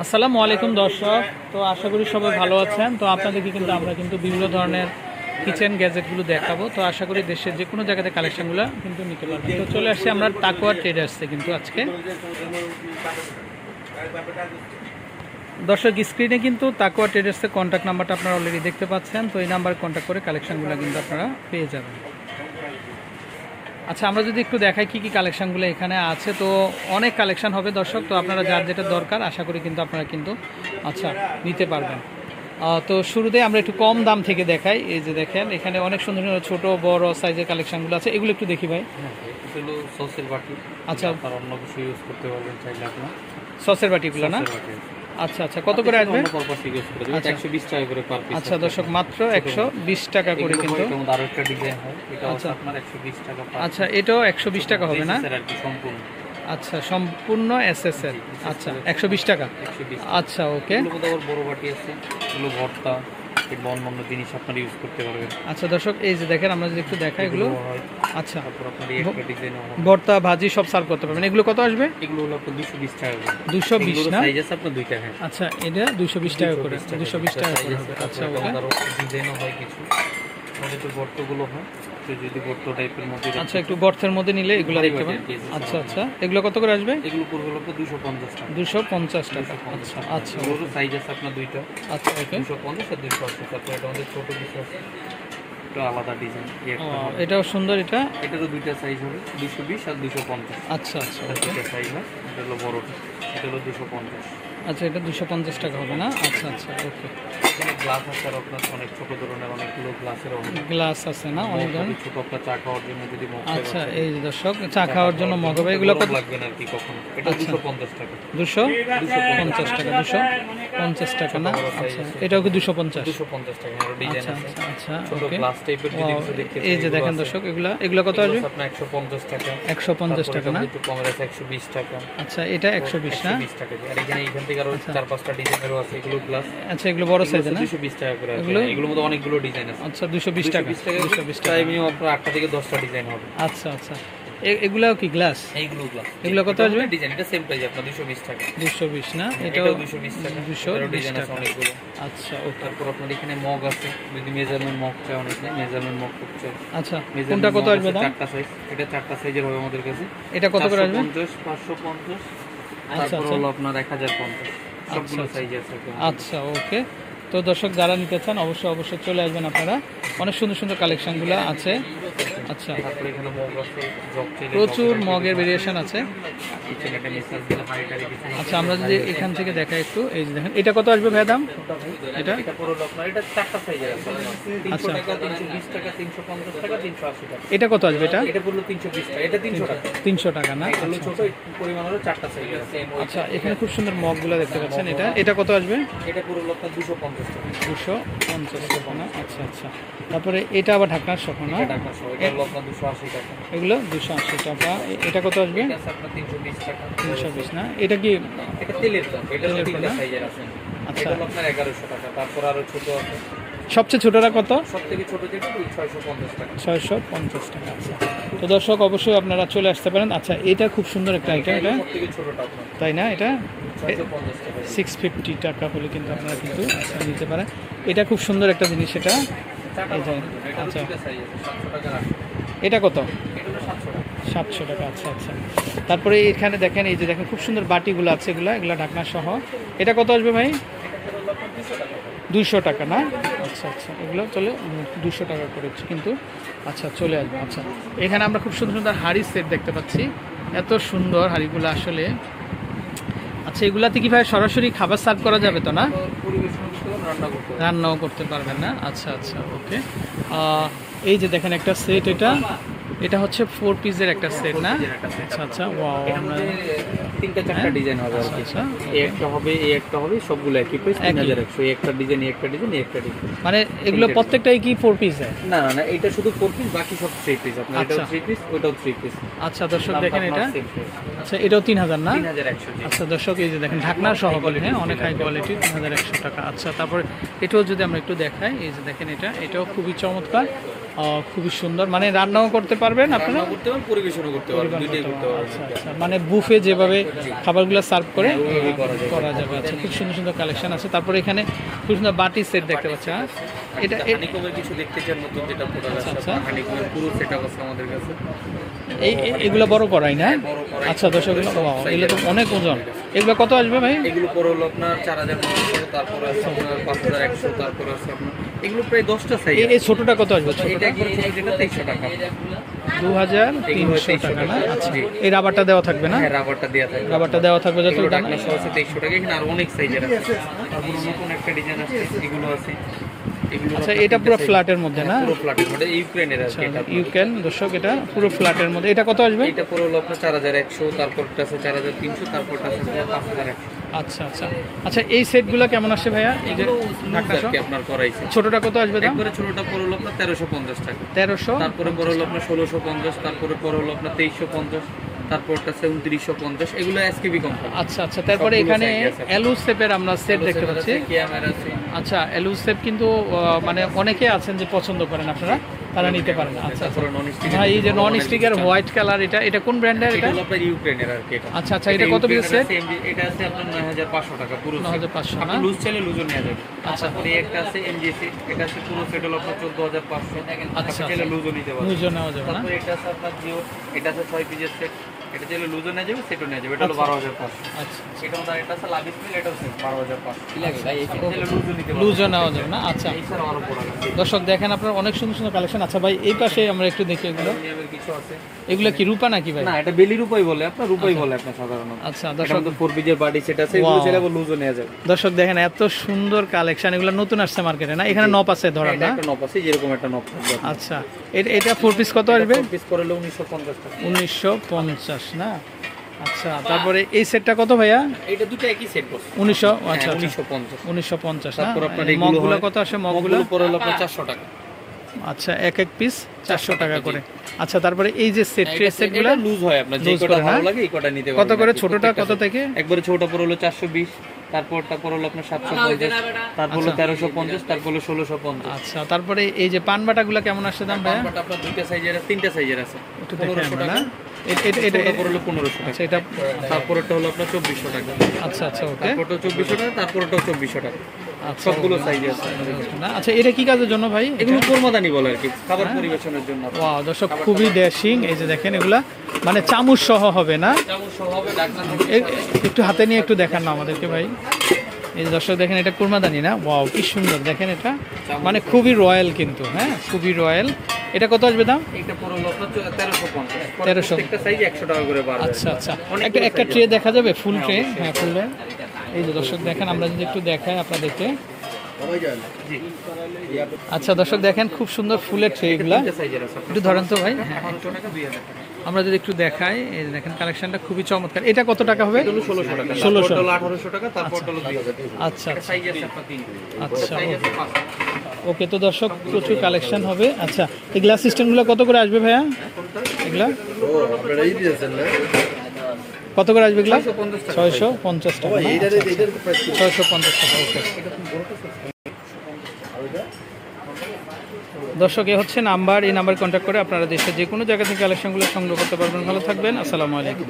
আসসালামু আলাইকুম দর্শক। তো আশা করি সবাই ভালো আছেন। তো আপনাদেরকে আমরা বিভিন্ন ধরনের কিচেন গ্যাজেটগুলো দেখাবো। তো আশা করি দেশের যে কোনো জায়গাতে কালেকশনগুলো কিন্তু নিতে পারবেন। তো চলে আসছি আমরা তাকওয়া ট্রেডার্সে কিন্তু আজকে। দর্শক স্ক্রিনে কিন্তু তাকওয়া ট্রেডার্সের কন্ট্যাক্ট নাম্বারটা আপনারা অলরেডি দেখতে পাচ্ছেন। তো এই নাম্বারে কন্ট্যাক্ট করে কালেকশনগুলো কিন্তু আপনারা পেয়ে যাবেন। আচ্ছা, আমরা যদি একটু দেখাই কি কি কালেকশনগুলো এখানে আছে। তো অনেক কালেকশন হবে দর্শক। তো আপনারা যার যেটা দরকার আশা করি কিন্তু আপনারা কিন্তু নিতে পারবেন। তো শুরুতে আমরা একটু কম দাম থেকে দেখাই। এই যে দেখেন এখানে অনেক সুন্দর সুন্দর ছোট বড় সাইজের কালেকশনগুলো আছে, এগুলো একটু দেখি ভাই। সসের বাটি। আচ্ছা, অন্য কিছু ইউজ করতে পারবেন চাইলে আপনার। সসের বাটিগুলো না? আচ্ছা আচ্ছা, কত করে আসবে? আচ্ছা, 120 টাকা করে পার পিস। আচ্ছা দর্শক, মাত্র 120 টাকা করে কিন্তু। আরো একটা ডিজাইন হয়, এটা হচ্ছে আপনার 120 টাকা। আচ্ছা, এটাও 120 টাকা হবে না? আর কি সম্পূর্ণ। আচ্ছা, সম্পূর্ণ এসএসএল। আচ্ছা, 120 টাকা। আচ্ছা, ওকে। এগুলো বড় বাটি আছে, এগুলো ভর্তা কিংবা অন্য জিনিস আপনারা ইউজ করতে পারবেন। আচ্ছা দর্শক, এই যে দেখেন আমরা যদি একটু দেখাই এগুলো। আচ্ছা, তারপর আপনার এই একটা ডিজাইন হয়, ভর্তা ভাজি সব সার্ভ করতে পারবেন। এগুলো কত আসবে? এগুলো হলো আপনার 220 টাকা করে। 220 না? সাইজ আছে আপনার দুইটা। হ্যাঁ, আচ্ছা, এটা 220 টাকা করে। 220 টাকা করে হবে। আচ্ছা, ওকে। ডিজাইনও হয় কিছু, আমাদের তো গর্তগুলো হয়, তো যদি গর্ত টাইপের মধ্যে। আচ্ছা, একটু গর্তের মধ্যে নিলে এগুলো দেখতে পাবেন। আচ্ছা আচ্ছা, এগুলো কত করে আসবে? এগুলো পড়বে হলো 250 টাকা। 250 টাকা। আচ্ছা আচ্ছা, এগুলো সাইজ আছে আপনার দুইটা। আচ্ছা, ওকে। 250 আর 280। তারপর এটা আমাদের ছোট পিস আছে, এটা আলাদা ডিজাইন। এটাও সুন্দর। এটারও দুইটা সাইজ হবে, 220 আর 250। আচ্ছা আচ্ছা, দুইটা সাইজ হয়। এটা হলো বড়টা, এটা হলো 250। আচ্ছা, এটা 250 টাকা হবে না? আচ্ছা আচ্ছা, ওকে। এখানে গ্লাস আছে আর আপনার অনেক ছোট ধরনের অনেকগুলো গ্লাসের গ্লাস আছে না? অনেক ধরনের ছোট আপনার চা খাওয়ার জন্য যদি মগ। আচ্ছা, এই যে দর্শক চা খাওয়ার জন্য মগ হবে। এগুলো কত লাগবে না আর কি কখনো। এটা 250 টাকা। 250 টাকা। 250 টাকা না? আচ্ছা, এটাও কি 250? 250 টাকা। আর ডিজাইন আছে। আচ্ছা, ছোট ওকে। গ্লাস টাইপের যদি কিছু দেখতে এই যে দেখেন দর্শক, এগুলো কত আসবে? আপনার 150 টাকা। 150 টাকা না? একটু কম আছে 120 টাকা। আচ্ছা, এটা 120 না? 120 টাকা। আর এখান থেকে আরো 4-5টা ডিজাইনেরও আছে, এগুলো গ্লাস। আচ্ছা, এগুলো বড় সাইজ না? 220 টাকা করে আছে। এগুলোর মধ্যে অনেকগুলো ডিজাইন আছে। আচ্ছা, 220 টাকা। 220 টাকা মিনিমাম আপনার 8টা থেকে 10টা ডিজাইন হবে। আচ্ছা আচ্ছা, এগুলাও কি গ্লাস? এইগুলো গ্লাস। এগুলো কত আসবে? ডিজাইন এটা সেম প্রাইস আপনার 220 টাকা। 220 না? এটাও 220 টাকা। 220 ডিজাইন আছে টাকা। অনেকগুলো। আচ্ছা, ওকে। তারপর আপনার এখানে মগ আছে, যদি মেজারমেন্ট মগ চাই অনেক মেজারমেন্ট মগ করছে। আচ্ছা, কোনটা কত আসবে দাম? 4টা সাইজ, এটা 4টা সাইজের হবে আমাদের কাছে। এটা কত করে আসবে? 450, 550। আচ্ছা তারপর আচ্ছা, হলো আপনার 1050। সবগুলো সাইজ আছে। আচ্ছা, ওকে। তো দর্শক যারা নিতে চান অবশ্যই চলে আসবেন আপনারা। অনেক সুন্দর সুন্দর কালেকশনগুলো আছে। আচ্ছা, তারপরে এখানে মগ আছে, জগ চাইলে প্রচুর মগের ভেরিয়েশন আছে। কিচেন একটা মিক্সার দিলে হাইটারি কিছু। আচ্ছা, আমরা যদি এখান থেকে দেখাই একটু, এই যে দেখেন এটা কত আসবে ভাই দাম? এটা এটা পুরো আপনার এটা 4টা সাইজের আছে। 300 আচ্ছা। টাকা, 320 টাকা, 350 টাকা, 380 টাকা। এটা কত আসবে? এটা পুরো 320 টাকা, এটা 300 টাকা। 300 টাকা না? এটা হলো ছোট পরিমাণ হলো 4টা সাইজ আছে। আচ্ছা, এখানে খুব সুন্দর মগগুলো দেখতে পাচ্ছেন। এটা কত আসবে? এটা পুরো আপনার 250 টাকা। 250 টাকা না? আচ্ছা আচ্ছা, তারপরে এটা আবার ঢাকনার সহ না? এটা ঢাকা সহ, এটা হলো আপনার 280 টাকা। এগুলো 280 টাকা। এটা কত আসবে? এটা আছে আপনার 320 টাকা। 320 না? এটা কি? এটা তেলের দাম, এটা হলো 3টা সাইজের আছে। আচ্ছা, এটা হলো আপনার 1100 টাকা। তারপর আরো ছোট আছে, সবচেয়ে ছোটটা কত? সবথেকে ছোট যেটা 650 টাকা। 650 টাকা। আচ্ছা, তো দর্শক অবশ্যই আপনারা চলে আসতে পারেন। আচ্ছা, এটা খুব সুন্দর একটা আইটেম, এটা সবথেকে ছোটটা আপনার তাই না? এটা 650 টাকা। 650 টাকা হলে কিন্তু আপনারা কিন্তু নিতে পারেন। এটা খুব সুন্দর একটা জিনিস। এটা এই যে, আচ্ছা, এটা কত? 700 টাকা। আচ্ছা আচ্ছা, তারপরে এখানে দেখেন, এই যে দেখেন খুব সুন্দর বাটিগুলো আছে, এগুলা ঢাকনা সহ। এটা কত আসবে ভাই? 200 টাকা না? আচ্ছা আচ্ছা, এগুলো চলে 200 টাকা করেছি কিন্তু। আচ্ছা, চলে আসবে। আচ্ছা, এখানে আমরা খুব সুন্দর সুন্দর হাঁড়ি সেট দেখতে পাচ্ছি। এত সুন্দর হাঁড়িগুলো আসলে। আচ্ছা, এগুলাতে কি ভাই সরাসরি খাবার সার্ভ করা যাবে তো না? রান্নাও করতে পারবেন না? আচ্ছা আচ্ছা, ওকে। এই যে দেখেন একটা সেট, এটা হচ্ছে 4 পিসের একটা সেট না? আচ্ছা আচ্ছা, ওয়াও। আমরা 3টা-4টা ডিজাইন হবে আর কি। আচ্ছা, এই একটা হবে, এই একটা হবে, সবগুলো একই প্রাইস 3100। এই একটা ডিজাইন, এই একটা ডিজাইন, এই একটা ডিজাইন। মানে এগুলো প্রত্যেকটাই কি 4 পিস? না না না, এটা শুধু 4 পিস, বাকি সব 3 পিস। আপনার এটাও 3 পিস, ওটাও 3 পিস। আচ্ছা দর্শক দেখেন এটা। আচ্ছা, এটাও 3000 না? 3100। আচ্ছা দর্শক, এই যে দেখেন ঢাকনা সহ বলে, হ্যাঁ, অনেক হাই কোয়ালিটি, 3100 টাকা। আচ্ছা, তারপরে এটাও যদি আমরা একটু দেখাই, এই যে দেখেন এটাও খুবই চমৎকার। খুবই সুন্দর, মানে রান্নাও করতে পারবেন আপনারা, রান্না করতে পারবেন, পরিবেশনও করতে পারবেন, পরিবেশন দুইটাই করতে করতে পারবেন। পারবেন। আচ্ছা, আচ্ছা, মানে বুফে যেভাবে খাবারগুলো সার্ভ করে ওইভাবেই করা যাবে। করা যাবে। আচ্ছা, খুব সুন্দর সুন্দর কালেকশন আছে। তারপরে এখানে খুব সুন্দর বাটি সেট দেখতে পাচ্ছি। হ্যাঁ, এটা হানিকমের কিছু দেখতে চান নতুন যেটা প্রোডাক্ট আছে, আচ্ছা। হানিকমের পুরো সেটআপ আছে আমাদের কাছে। এগুলো বড় করাই না? বড় কড়াই। আচ্ছা দর্শক, এগুলো তো অনেক ওজন। এগুলো কত আসবে ভাই? এগুলো পরে হলো আপনার 4500, তারপরে আছে আপনার 5100, তারপরে আছে আপনার এগুলো প্রায় 10টা সাইজ। এই ছোটটা কত আসবে? এটা একবার ছোট যেটা 2300 টাকা। 2300 টাকা না? আচ্ছা, এই রাবারটা দেওয়া থাকবে না? হ্যাঁ, রাবারটা দেওয়া থাকবে। রাবারটা দেওয়া থাকবে যত এগুলো দাম। ঢাকনা সহ আছে 2300 টাকা। এখানে আরো অনেক সাইজের আছে। তারপরে নতুন একটা ডিজাইন আছে, এগুলো আছে। এগুলো আচ্ছা, এটা পুরো ফ্ল্যাটের মধ্যে না? পুরো ফ্ল্যাটের মধ্যে, ইউক্রেনের আছে এটা। ইউক্রেন দর্শক, এটা পুরো ফ্ল্যাটের মধ্যে। এটা কত আসবে? এটা পুরো হলো আপনার 4100, তারপরটা আছে 4300, তারপরটা আছে 5100। আচ্ছা আচ্ছা আচ্ছা, এই সেটগুলো কেমন আসে ভাইয়া? এই যে ঢাকনা সহ কি আপনার করাইছে। ছোটটা কত আসবে দাম? একবারে ছোটটা পড়ে হলো আপনার 1350 টাকা। 1300। তারপরে পড়ে হলো আপনার 1650, তারপরে পড়ে হলো আপনার 2350, তারপরটা আছে 2950। এগুলো এসকেবি কোম্পানি। আচ্ছা আচ্ছা, তারপরে সবগুলো এখানে size আছে। এলুসেপের আমরা সেট দেখতে পাচ্ছি। ক্যামেরা আছে। আচ্ছা, এলুসেপ কিন্তু মানে অনেকে আছেন যে পছন্দ করেন আপনারা, তারা নিতে পারেন। আচ্ছা, তারপরে নন স্টিক। ভাই এই যে নন স্টিকার হোয়াইট কালার, এটা কোন ব্র্যান্ডের? এটা এটা হলো আপনার ইউক্রেনের আর কি এটা। আচ্ছা আচ্ছা, এটা কত পিস সেট? এটা আছে আপনার 9500 টাকা পুরো। 9500 না? আপনি লুজ চাইলে লুজও নিয়ে যাবেন। আচ্ছা। তারপরে একটা আছে এমজিসি, এটা আছে পুরো সেট হলো আপনার 14500। আপনি আচ্ছা। চাইলে লুজও নিতে পারবেন। বুঝো নেওয়া যাবে না? তারপরে এটা আছে আপনার জিও, এটা আছে 6 পিসের সেট। এটা চাইলে লুজও নিয়ে যাবে, সেটও নিয়ে যাবে। এটা হলো 12500। আচ্ছা, এটা মধ্যে এটা আছে লাভিস মিল, এটা হচ্ছে 12500। কি লাগে ভাই? এটা চাইলে লুজও নিতে পারবেন। লুজও নেওয়া যাবে না? আচ্ছা এই স্যার আরো বড় আছে। দর্শক দেখেন, আপনার অনেক সুন্দর সুন্দর কালেকশন। আচ্ছা ভাই, এই পাশে আমরা একটু দেখি এগুলো। প্রিমিয়ামের কিছু আছে। এগুলো কি রূপা নাকি ভাই? না, এটা বেলি রূপাই বলে, আপনার রূপাই বলে আপনার সাধারণত। আচ্ছা এটা দর্শক, মধ্যে 4 পিসের বাডি সেট আছে, এগুলো Wow. চাইলে লুজও নিয়ে যাবে। দর্শক দেখেন এত সুন্দর কালেকশন, এগুলো নতুন আসছে মার্কেটে না? এখানে নপ আছে ধরা এটা না? একটা নব আছে, যেরকম একটা নব থাকবে। আচ্ছা, এটা 4 পিস কত আসবে? পিস করে হলো 1950 টাকা। 1950 না? আচ্ছা, তারপরে এই সেটটা কত ভাইয়া? এটা দুটো একই সেট বস। 1900। আচ্ছা হ্যাঁ, আচ্ছা, 1950। 1950 না? তারপর আপনার এগুলো মগগুলো হয়- কত আসে? মগগুলো মগগুলো পরে হলো আপনার 400 টাকা। আচ্ছা, এক এক পিস 400 টাকা করে। আচ্ছা, তারপরে এই যে সেট সেটগুলো এটা লুজ হয়, আপনার যে Loose কটা করে, ভালো হ্যাঁ? লাগে এই কটা নিতে কত পারবেন। করে? আর কি, ছোটটা প্রত্যেকটা কত থেকে? একবারে ছোটটা পরে হলো 420, তারপরটা পরে হলো আপনার 750, তারপর হলো 1350, তারপর হলো 1650। আচ্ছা, তারপরে এই যে পান বাটাগুলো কেমন আসছে দাম ভাইয়া? বাট আপনার দুইটা সাইজের আছে, তিনটা সাইজের আছে। একটু দেখে 1500 আমরা টাকা। না? এটা এটা পরে হলো 1500 আচ্ছা, টাকা। এটা তারপরটা হলো আপনার 2400 টাকা। আচ্ছা আচ্ছা, ওকে। তারপরটা 2400 টাকা, তারপরটাও 2400 টাকা। আচ্ছা, সবগুলো সাইজ আছে। না আচ্ছা, এটা কি কাজের জন্য ভাই? এগুলো কোরমাদানি বলে আর কি, খাবার হ্যাঁ? পরিবেশনের জন্য। ওয়াও দর্শক, খুবই ড্যাশিং। এই যে দেখেন, এগুলা মানে চামচ সহ হবে না? যেমন সহ হবে, ঢাকনা হবে। একটু হাতে নিয়ে একটু দেখান না আমাদেরকে ভাই। এই যে দর্শক দেখেন, এটা কুরমাদানি না? ওয়াও, কি সুন্দর দেখেন এটা, মানে খুবই রয়্যাল কিন্তু। হ্যাঁ, খুবই রয়্যাল। এটা কত আসবে দাম? এটা পুরো হলো আপনার 1350। 1300। প্রত্যেকটা সাইজ 100 টাকা করে বাড়বে। আচ্ছা আচ্ছা, অনেকগুলো একটা size ট্রে দেখা যাবে? ফুল ট্রে? অবশ্যই। হ্যাঁ, ফুল ট্রে। এই যে দর্শক দেখেন, আমরা যদি একটু দেখাই আপনাদেরকে। জি। আচ্ছা দর্শক দেখেন, খুব সুন্দর ফুলের ট্রে এগুলা। তিনটা সাইজের আছে। একটু ধরেন তো ভাই। 500 টাকা, 2000 টাকা। আমরা যদি একটু দেখাই, এই যে দেখেন কালেকশনটা খুবই চমৎকার। এটা কত টাকা হবে? এটা হলো 1600 টাকা। 1600 তারপরটা হলো 1800 টাকা, তারপরটা হলো 2000 টাকা। আচ্ছা এটা আচ্ছা সাইজ আছে আপনার তিনটা। আচ্ছা, সাইজ আছে 5। ওকে। তো দর্শক, প্রচুর কালেকশন হবে। আচ্ছা, এই গ্লাস সিস্টেমগুলো কত করে আসবে ভাইয়া? এগুলা কত করে আসবে গ্লাস? 650 টাকা। 650 টাকা না? আচ্ছা, আচ্ছা। 650 টাকা, ওকে। দর্শক, এ হচ্ছে নাম্বার, এই নাম্বার কন্ট্যাক্ট করে আপনারা দেশের যে কোনো জায়গা থেকে কালেকশনগুলো সংগ্রহ করতে পারবেন। ভালো থাকবেন, আসসালামু আলাইকুম।